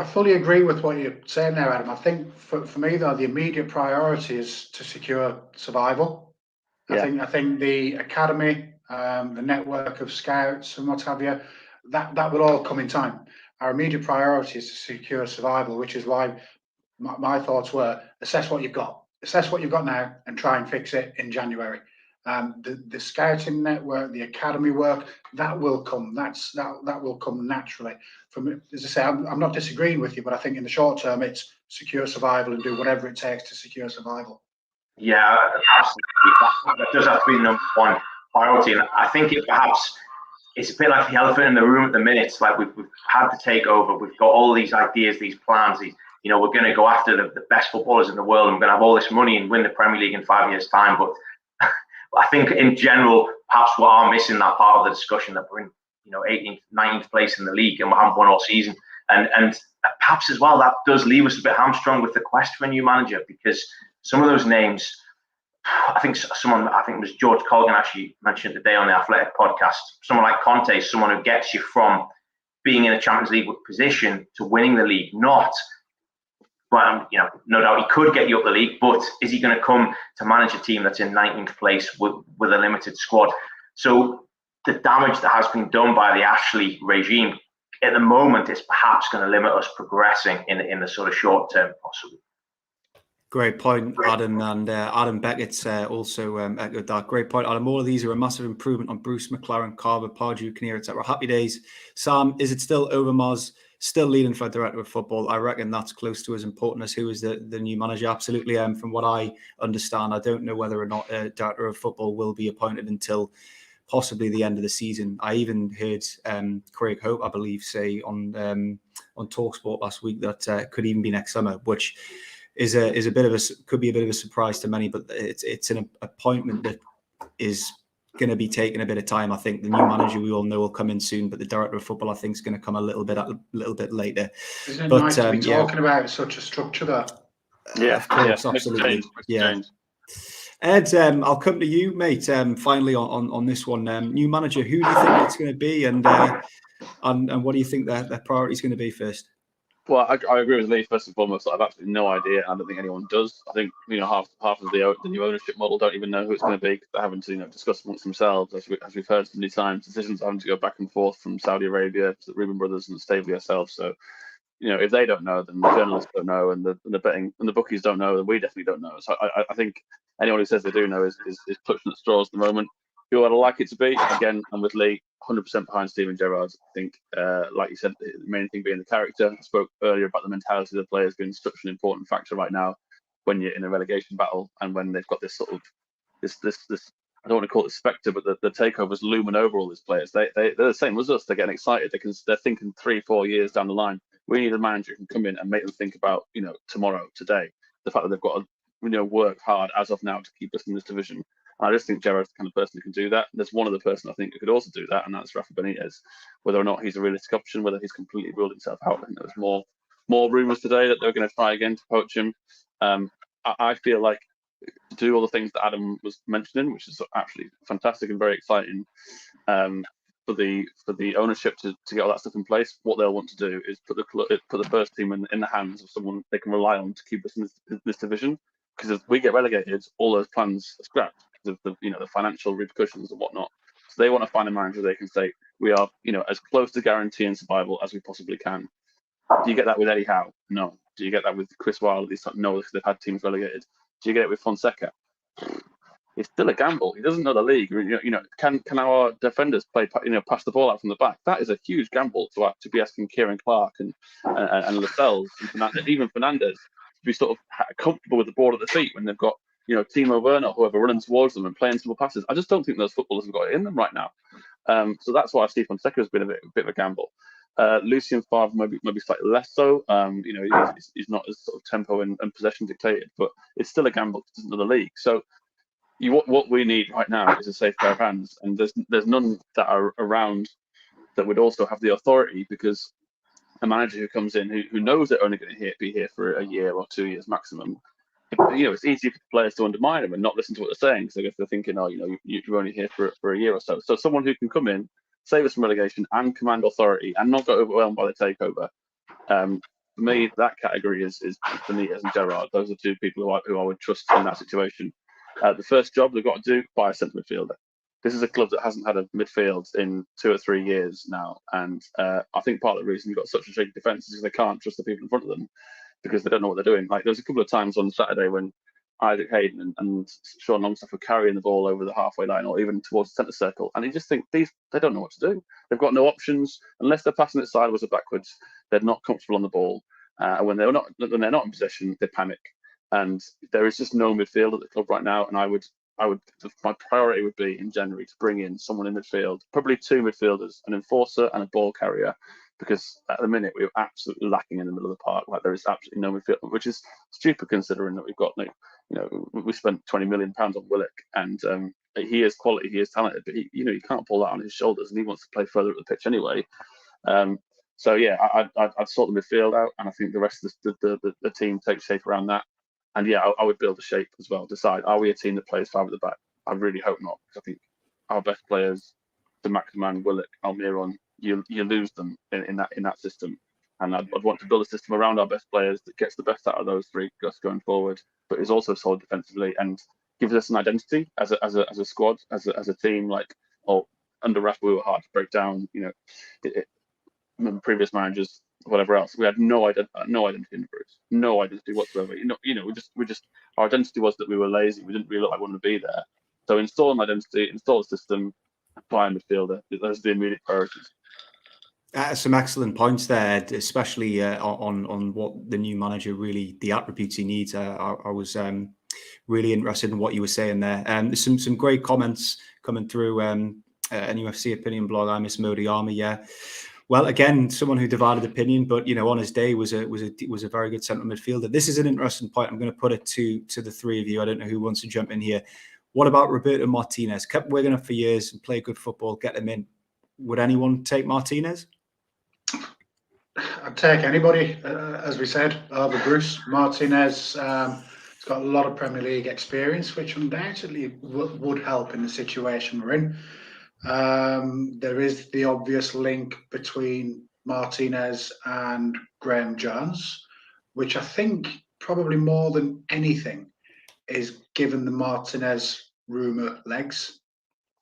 fully agree with what you're saying there, Adam. I think for me, though, the immediate priority is to secure survival. Yeah. I think the academy, the network of scouts and what have you, that will all come in time. Our immediate priority is to secure survival, which is why my thoughts were assess what you've got. Assess what you've got now and try and fix it in January. The scouting network, the academy work, that will come. That will come naturally. As I say, I'm not disagreeing with you, but I think in the short term, it's secure survival and do whatever it takes to secure survival. Yeah, absolutely. That does have to be the number one priority, and I think it's a bit like the elephant in the room at the minute. It's like we've had the takeover. We've got all these ideas, these plans. We're going to go after the best footballers in the world, and we're going to have all this money and win the Premier League in 5 years' time. But I think in general, perhaps we are missing that part of the discussion that we're in, 18th, 19th place in the league and we haven't won all season. And perhaps as well, that does leave us a bit hamstrung with the quest for a new manager, because some of those names, I think it was George Colgan actually mentioned today on the Athletic podcast, someone like Conte is someone who gets you from being in a Champions League position to winning the league, not. Well, no doubt he could get you up the league, but is he going to come to manage a team that's in 19th place with a limited squad? So the damage that has been done by the Ashley regime at the moment is perhaps going to limit us progressing in the sort of short term, possibly. Great point, Adam, and Adam Beckett's also echoed that. Great point, Adam. All of these are a massive improvement on Bruce, McLaren, Carver, Pardew, Kinnear, etc. Happy days. Sam, is it still Overmars still leading for director of football? I reckon that's close to as important as who is the new manager. Absolutely. From what I understand, I don't know whether or not a director of football will be appointed until possibly the end of the season. I even heard Craig Hope, I believe, say on TalkSport last week that it could even be next summer, which is a bit of could be a bit of a surprise to many, but it's an appointment that is going to be taking a bit of time. I think the new manager we all know will come in soon, but the director of football I think is going to come a little bit later. Isn't it nice to be talking about such a structure though? Yeah, of course, absolutely. Yeah. Ed, I'll come to you, mate. Finally on this one, new manager. Who do you think it's going to be, and what do you think their priority is going to be first? Well, I agree with Lee. First and foremost, I have absolutely no idea. I don't think anyone does. I think half of the new ownership model don't even know who it's going to be. They're having to discuss amongst themselves, as we've heard so many times. Decisions are having to go back and forth from Saudi Arabia to the Reuben brothers and Staveley herself. So, if they don't know, then the journalists don't know, and the betting and the bookies don't know, then we definitely don't know. So I think anyone who says they do know is clutching at straws at the moment. Who I'd like it to be, again, I'm with Lee, 100% behind Steven Gerrard. I think, like you said, the main thing being the character. I spoke earlier about the mentality of the players being such an important factor right now when you're in a relegation battle and when they've got this sort of this I don't want to call it spectre, but the takeover's looming over all these players. They're the same as us. They're getting excited. They're thinking 3-4 years down the line. We need a manager who can come in and make them think about tomorrow, today. The fact that they've got to work hard as of now to keep us in this division. I just think Gerrard's the kind of person who can do that. There's one other person I think who could also do that, and that's Rafa Benitez. Whether or not he's a realistic option, whether he's completely ruled himself out. I think there was more rumours today that they're going to try again to poach him. I feel like to do all the things that Adam was mentioning, which is actually fantastic and very exciting, for the ownership to get all that stuff in place. What they'll want to do is put the first team in the hands of someone they can rely on to keep us in this division. Because if we get relegated, all those plans are scrapped because of the financial repercussions and whatnot. So they want to find a manager they can say, we are as close to guaranteeing survival as we possibly can. Do you get that with Eddie Howe? No. Do you get that with Chris Wilder? No, because they've had teams relegated. Do you get it with Fonseca? It's still a gamble. He doesn't know the league. Can our defenders play pass the ball out from the back? That is a huge gamble to be asking Kieran Clark and Lascelles and even Fernandez to be sort of comfortable with the ball at the feet when they've got Timo Werner, whoever, running towards them and playing simple passes. I just don't think those footballers have got it in them right now. So that's why Steve Fonseca has been a bit of a gamble. Lucien Favre maybe slightly less so. He's not as sort of tempo and possession dictated, but it's still a gamble because it's another league. So what we need right now is a safe pair of hands, and there's none that are around that would also have the authority, because a manager who comes in who knows they're only going to be here for a year or 2 years maximum, it's easy for players to undermine them and not listen to what they're saying. So if they're thinking, you're only here for a year or so. So someone who can come in, save us from relegation, and command authority, and not get overwhelmed by the takeover. For me, that category is Benitez and Gerrard. Those are two people who I would trust in that situation. The first job they've got to do, buy a centre midfielder. This is a club that hasn't had a midfield in 2 or 3 years now, and I think part of the reason you've got such a shaky defence is because they can't trust the people in front of them, because they don't know what they're doing. Like, there was a couple of times on Saturday when Isaac Hayden and Sean Longstaff were carrying the ball over the halfway line or even towards the centre circle, and you just think they don't know what to do. They've got no options unless they're passing it sideways or backwards. They're not comfortable on the ball, and when they're not in possession, they panic. And there is just no midfield at the club right now, and my priority would be in January to bring in someone in midfield, probably 2 midfielders, an enforcer and a ball carrier, because at the minute we're absolutely lacking in the middle of the park. Like, there is absolutely no midfield, which is stupid considering that we've got, we spent £20 million on Willock, and he is quality, he is talented, but he can't pull that on his shoulders, and he wants to play further up the pitch anyway. So yeah, I'd sort the midfield out, and I think the rest of the team takes shape around that. And yeah, I would build a shape as well. Decide, are we a team that plays 5 at the back? I really hope not, because I think our best players, Maximan, Willock, Almiron, you lose them in that system. And I'd want to build a system around our best players that gets the best out of those 3 just going forward, but is also solid defensively and gives us an identity as a squad, as a team. Like, under Rafa, we were hard to break down. Previous managers, whatever else, we had no identity in the Bruce, no identity whatsoever. We just our identity was that we were lazy. We didn't really look like we wanted to be there. So install an identity, install a system, buy a midfielder. Those are the immediate priorities. Some excellent points there, Ed, especially on what the new manager the attributes he needs. I was really interested in what you were saying there. There's some great comments coming through. An UFC opinion blog, I Miss Modi Army. Yeah. Well, again, someone who divided opinion, but on his day was a very good central midfielder. This is an interesting point. I'm going to put it to the 3 of you. I don't know who wants to jump in here. What about Roberto Martinez? Kept Wigan up for years and played good football. Get him in. Would anyone take Martinez? I'd take anybody, as we said, over Bruce. Martinez has got a lot of Premier League experience, which undoubtedly would help in the situation we're in. There is the obvious link between Martinez and Graham Jones, which I think probably more than anything is given the Martinez rumour legs.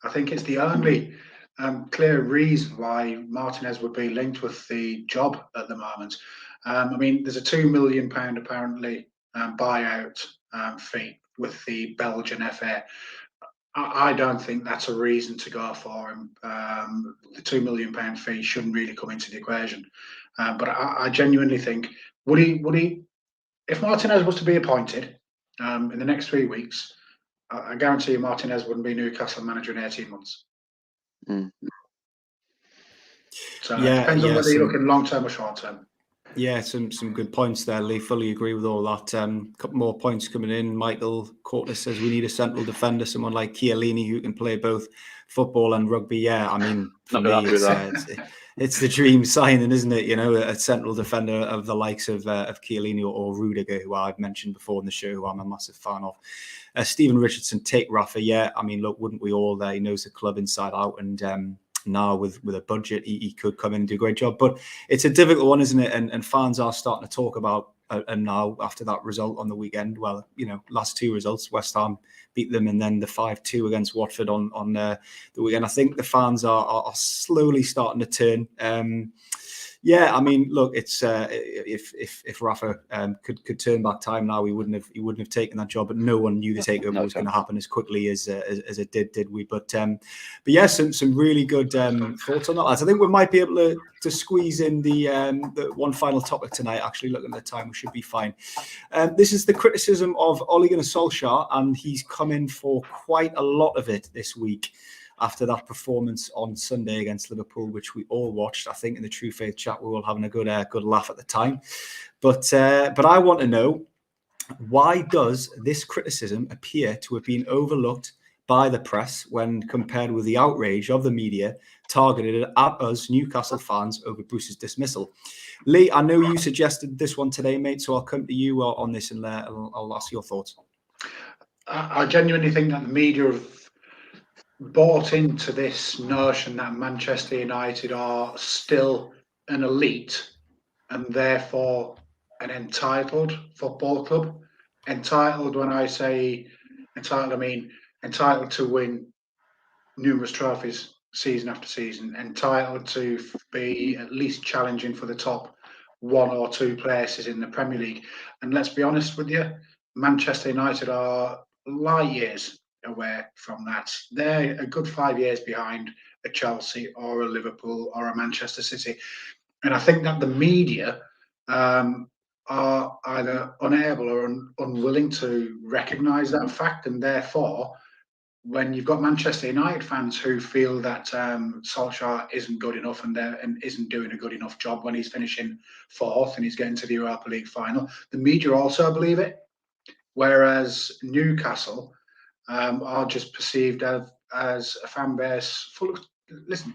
I think it's the only clear reason why Martinez would be linked with the job at the moment. There's a £2 million apparently buyout fee with the Belgian FA. I don't think that's a reason to go for him. The £2 million fee shouldn't really come into the equation. But I genuinely think, would he, if Martinez was to be appointed in the next 3 weeks, I guarantee you Martinez wouldn't be Newcastle manager in 18 months. Mm. So it depends on whether you're looking long term or short term. Yeah, some good points there, Lee. Fully agree with all that. Couple more points coming in. Michael Cortis says we need a central defender, someone like Chiellini who can play both football and rugby. Yeah, for me, it's the dream signing, isn't it? A central defender of the likes of Chiellini or Rudiger, who I've mentioned before in the show, who I'm a massive fan of. Stephen Richardson, take Rafa. Yeah, look, wouldn't we all? He knows the club inside out, and now with a budget, he could come in and do a great job. But it's a difficult one, isn't it? And fans are starting to talk about, and now after that result on the weekend, last 2 results, West Ham beat them, and then the 5-2 against Watford on the weekend. I think the fans are slowly starting to turn. Look, it's if Rafa could turn back time now, he wouldn't have taken that job. But no one knew the takeover was going to happen as quickly as it did we? But yeah, some really good thoughts on that. I think we might be able to squeeze in the one final topic tonight. Actually, looking at the time, we should be fine. This is the criticism of Ole Gunnar Solskjaer, and he's come in for quite a lot of it this week. after that performance on Sunday against Liverpool, which we all watched. I think in the True Faith chat, we were all having a good laugh at the time. But I want to know, why does this criticism appear to have been overlooked by the press when compared with the outrage of the media targeted at us Newcastle fans over Bruce's dismissal? Lee, I know you suggested this one today, mate, so I'll come to you on this and I'll ask your thoughts. I genuinely think that the media have bought into this notion that Manchester United are still an elite and therefore an entitled football club. Entitled, when I say entitled, I mean entitled to win numerous trophies season after season, entitled to be at least challenging for the top 1 or 2 places in the Premier League. And let's be honest with you, Manchester United are light years away from that. They're a good 5 years behind a Chelsea or a Liverpool or a Manchester City. And I think that the media are either unable or unwilling to recognise that fact, and therefore, when you've got Manchester United fans who feel that Solskjaer isn't good enough and isn't doing a good enough job when he's finishing 4th and he's getting to the Europa League final, the media also believe it. Whereas Newcastle are just perceived as a fan base full of,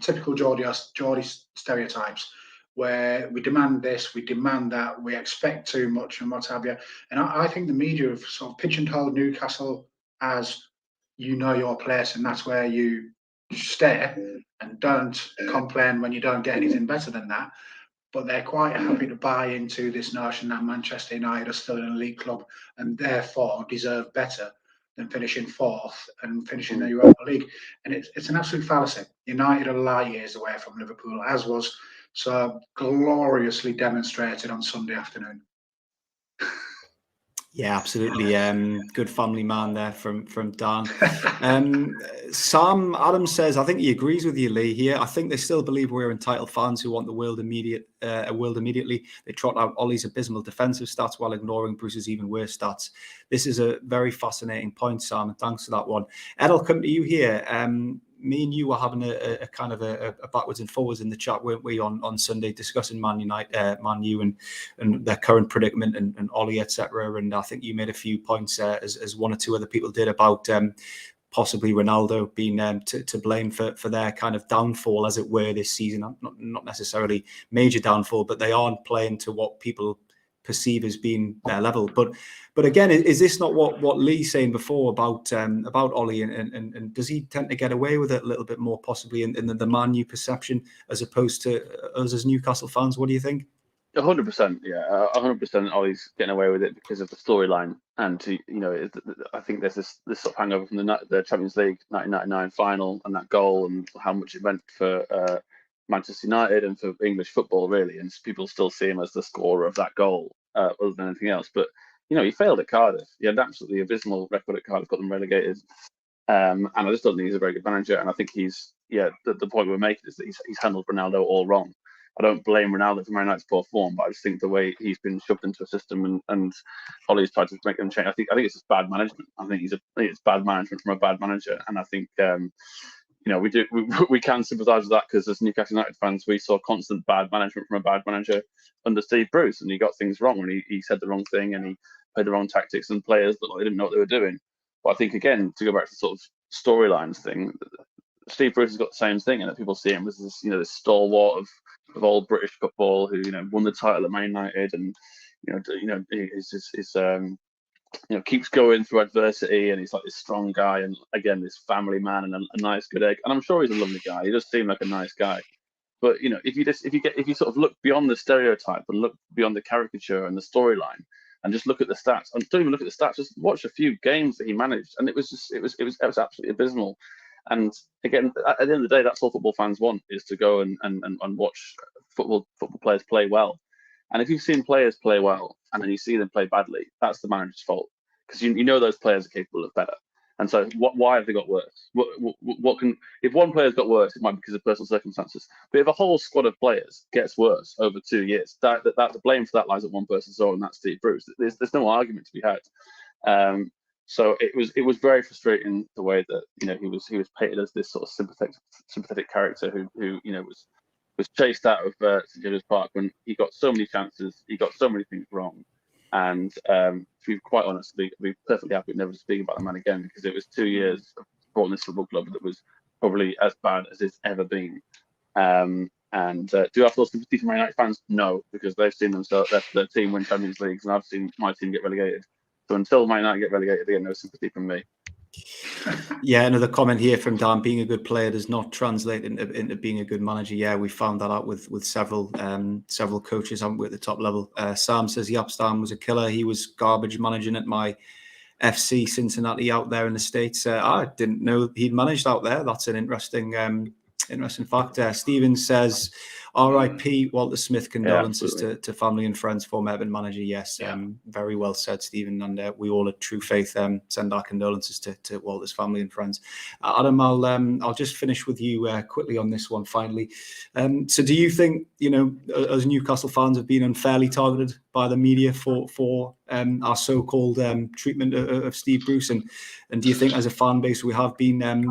typical Geordie stereotypes, where we demand this, we demand that, we expect too much and what have you. And I think the media have sort of pigeonholed Newcastle as, you know your place and that's where you stay, and don't complain when you don't get anything better than that. But they're quite happy to buy into this notion that Manchester United are still an elite club and therefore deserve better than finishing 4th and finishing the Europa League. And it's an absolute fallacy. United are light years away from Liverpool, as was so gloriously demonstrated on Sunday afternoon. Yeah, absolutely. Good family man there from Dan. Sam Adams says, I think he agrees with you, Lee, here. I think they still believe we're entitled fans who want the world immediately. They trot out Ollie's abysmal defensive stats while ignoring Bruce's even worse stats. This is a very fascinating point, Sam, and thanks for that one. Ed, I'll come to you here. Me and you were having a kind of a backwards and forwards in the chat, weren't we, on Sunday, discussing Man U and their current predicament and Ollie, etc. And I think you made a few points as one or two other people did about possibly Ronaldo being to blame for their kind of downfall, as it were, this season. Not necessarily major downfall, but they aren't playing to what people perceive as being their level. But again, is this not what Lee's saying before about Ollie, and does he tend to get away with it a little bit more possibly in the Man U perception as opposed to us as Newcastle fans? What do you think? 100%, yeah, 100%. Ollie's getting away with it because of the storyline, and I think there's this sort of hangover from the Champions League 1999 final and that goal and how much it meant for Manchester United and for English football, really, and people still see him as the scorer of that goal, other than anything else. But he failed at Cardiff. He had an absolutely abysmal record at Cardiff, got them relegated, and I just don't think he's a very good manager. And I think the point we're making is that he's handled Ronaldo all wrong. I don't blame Ronaldo for Man United's poor form, but I just think the way he's been shoved into a system and Ollie's tried to make them change. I think it's just bad management. I think it's bad management from a bad manager, and I think we can sympathise with that, because as Newcastle United fans, we saw constant bad management from a bad manager under Steve Bruce, and he got things wrong, and he said the wrong thing, and he played the wrong tactics, and players looked like they didn't know what they were doing. But I think, again, to go back to the sort of storylines thing, Steve Bruce has got the same thing, and that people see him as this stalwart of old British football who won the title at Man United, and keeps going through adversity, and he's like this strong guy, and again this family man and a nice good egg. And I'm sure he's a lovely guy. He does seem like a nice guy. But if you sort of look beyond the stereotype and look beyond the caricature and the storyline, and just look at the stats, and don't even look at the stats, just watch a few games that he managed, and it was absolutely abysmal. And again, at the end of the day, that's all football fans want, is to go and watch football players play well. And if you've seen players play well and then you see them play badly, that's the manager's fault, because you know those players are capable of better. And so, why have they got worse? If one player's got worse, it might be because of personal circumstances. But if a whole squad of players gets worse over 2 years, that the blame for that lies at one person's own, and that's Steve Bruce. There's no argument to be had. So it was very frustrating the way that he was painted as this sort of sympathetic character who was chased out of St James's Park when he got so many chances, he got so many things wrong, and to be quite honest, I'd be perfectly happy never to speak about the man again, because it was 2 years of supporting this football club that was probably as bad as it's ever been. And do I feel sympathy for Man United fans? No, because they've seen their team win Champions Leagues, and I've seen my team get relegated. So until Man United get relegated, they get no sympathy from me. Yeah, another comment here from Dan: being a good player does not translate into being a good manager. Yeah, we found that out with several coaches at the top level. Sam says Yapstam was a killer. He was garbage managing at my FC Cincinnati out there in the States. I didn't know he'd managed out there. That's an interesting fact. Stephen says, R.I.P. Walter Smith, condolences to family and friends, former Everton manager. Yes, very well said, Stephen. And we all at True Faith send our condolences to Walter's family and friends. Adam, I'll just finish with you quickly on this one finally. So do you think, as Newcastle fans have been unfairly targeted by the media for our so-called treatment of Steve Bruce? And do you think as a fan base we have been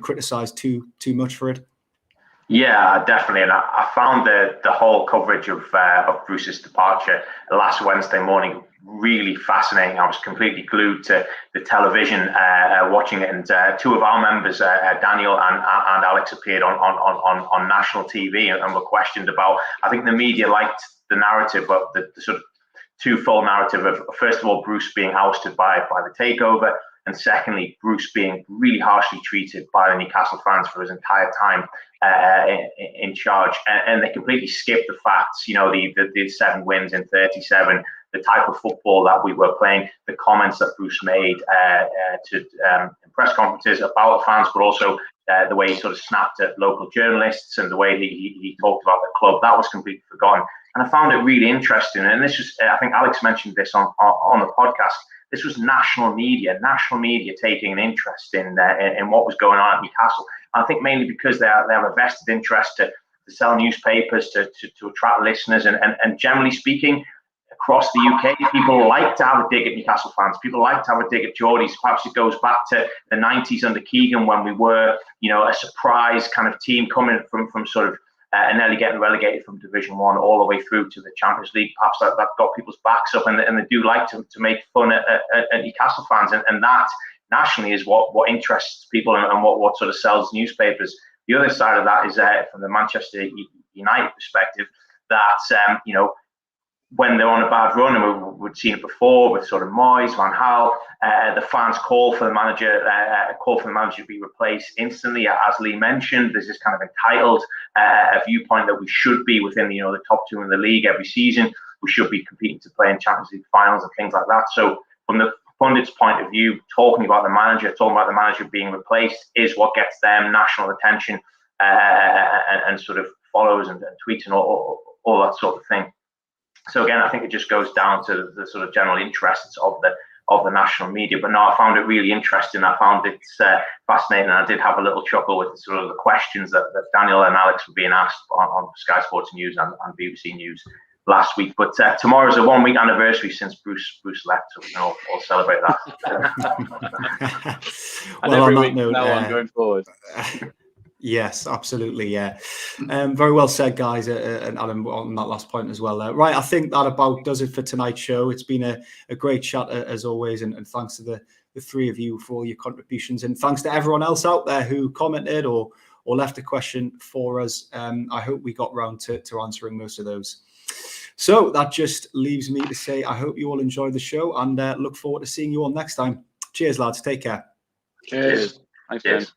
criticised too much for it? Yeah, definitely. And I found the whole coverage of Bruce's departure last Wednesday morning really fascinating. I was completely glued to the television watching it, and two of our members, Daniel and Alex, appeared on national TV and were questioned about, I think the media liked the narrative, but the sort of twofold narrative of, first of all, Bruce being ousted by the takeover, and secondly, Bruce being really harshly treated by the Newcastle fans for his entire time in charge. And they completely skipped the facts, the 7 wins in 37, the type of football that we were playing, the comments that Bruce made to press conferences about the fans, but also the way he sort of snapped at local journalists and the way he talked about the club. That was completely forgotten. And I found it really interesting. And this was, I think Alex mentioned this on the podcast. This was national media taking an interest in what was going on at Newcastle. And I think mainly because they have a vested interest to sell newspapers, to attract listeners, and generally speaking, across the UK, people like to have a dig at Newcastle fans. People like to have a dig at Geordies. Perhaps it goes back to the 90s under Keegan, when we were, a surprise kind of team coming from sort of nearly getting relegated from Division 1 all the way through to the Champions League. Perhaps that got people's backs up, and they do like to make fun at Newcastle fans, and that nationally is what interests people and what sort of sells newspapers. The other side of that is from the Manchester United perspective, that when they're on a bad run, and we've seen it before with sort of Moyes, Van Gaal, the fans call for the manager to be replaced instantly. As Lee mentioned, there's this kind of entitled viewpoint that we should be within the top 2 in the league every season. We should be competing to play in Champions League finals and things like that. So from the pundits' point of view, talking about the manager being replaced is what gets them national attention and sort of follows and tweets and all that sort of thing. So again, I think it just goes down to the sort of general interests of the national media. But no, I found it really interesting. I found it fascinating. And I did have a little chuckle with sort of the questions that Daniel and Alex were being asked on Sky Sports News and BBC News last week. But tomorrow's a 1-week anniversary since Bruce left, so we can all celebrate that. And every week now on going forward. Yes, absolutely. Yeah. Very well said, guys. And Adam, on that last point as well. Right. I think that about does it for tonight's show. It's been a great chat as always. And thanks to the 3 of you for all your contributions. And thanks to everyone else out there who commented or left a question for us. I hope we got round to answering most of those. So that just leaves me to say, I hope you all enjoyed the show, and look forward to seeing you all next time. Cheers, lads. Take care. Cheers. Thanks,